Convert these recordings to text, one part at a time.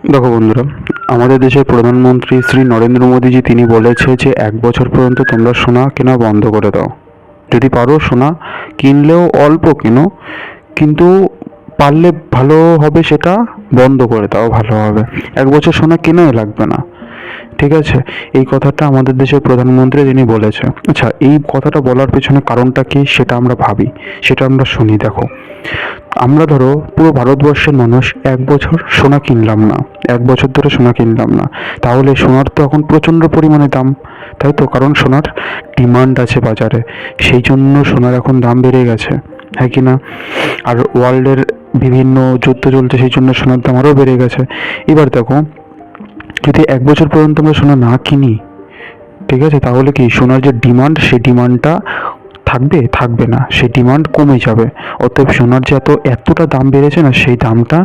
দেখো বন্ধুরা, আমাদের দেশের প্রধানমন্ত্রী শ্রী নরেন্দ্র মোদীজি তিনি বলেছে যে 1 বছর পর্যন্ত তোমরা সোনা কেনা বন্ধ করে দাও। যদি পারো সোনা কিনলেও অল্প কেনো, কিন্তু পারলে ভালো হবে সেটা বন্ধ করে দাও, ভালো হবে। 1 বছর সোনা কেনাই লাগবে না, ঠিক আছে? এই কথাটা আমাদের দেশের প্রধানমন্ত্রী যিনি বলেছে। আচ্ছা, এই কথাটা বলার পেছনে কারণটা কি সেটা আমরা ভাবি, সেটা আমরা শুনি। দেখো, আমরা ধরো পুরো ভারতবর্ষের মানুষ 1 বছর সোনা কিনলাম না, 1 বছর ধরে সোনা কিনলাম না, তাহলে সোনার তো এখন প্রচণ্ড পরিমাণে দাম, তাই তো? কারণ সোনার ডিমান্ড আছে বাজারে, সেই জন্য সোনার এখন দাম বেড়ে গেছে, হ্যাঁ কি না? আর ওয়ার্ল্ডের বিভিন্ন যুদ্ধ চলছে, সেই জন্য সোনার দাম আরও বেড়ে গেছে। এবার দেখো, যদি 1 বছর পর্যন্ত আমরা সোনা না কিনি, ঠিক আছে, তাহলে কি সোনার যে ডিমান্ড, সেই ডিমান্ডটা থাকবে? থাকবে না, সেই ডিমান্ড কমে যাবে। অতএব সোনার যে এতটা দাম বেড়েছে না, সেই দামটা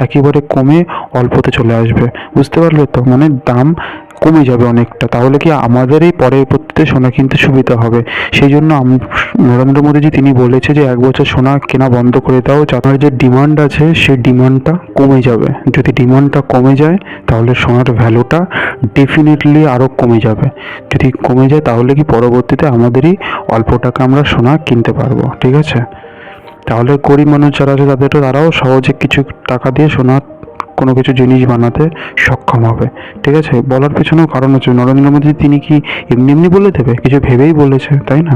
একেবারে কমে অল্পতে চলে আসবে। বুঝতে পারলে তো? মানে দাম কমে যাবে অনেকটা, তাহলে কি আমাদেরই পরবর্তীতে সোনা কিনতে সুবিধা হবে। সেই জন্য নরেন্দ্র মোদীজি তিনি বলেছে যে 1 বছর সোনা কেনা বন্ধ করে দাও, যাতে যে ডিমান্ড আছে সেই ডিমান্ডটা কমে যাবে। যদি ডিমান্ডটা কমে যায় তাহলে সোনার ভ্যালুটা ডেফিনেটলি আরও কমে যাবে। যদি কমে যায় তাহলে কি পরবর্তীতে আমাদেরই অল্প টাকা আমরা সোনা কিনতে পারবো, ঠিক আছে? তাহলে গরিব মানুষ যারা আছে তারাও সহজে কিছু টাকা দিয়ে সোনার কোনো কিছু জিনিস বানাতে সক্ষম হবে, ঠিক আছে? বলার পেছনেও কারণ আছে। নরেন্দ্র মোদী তিনি কি এমনি এমনি বলে দেবে? কিছু ভেবেই বলেছে, তাই না?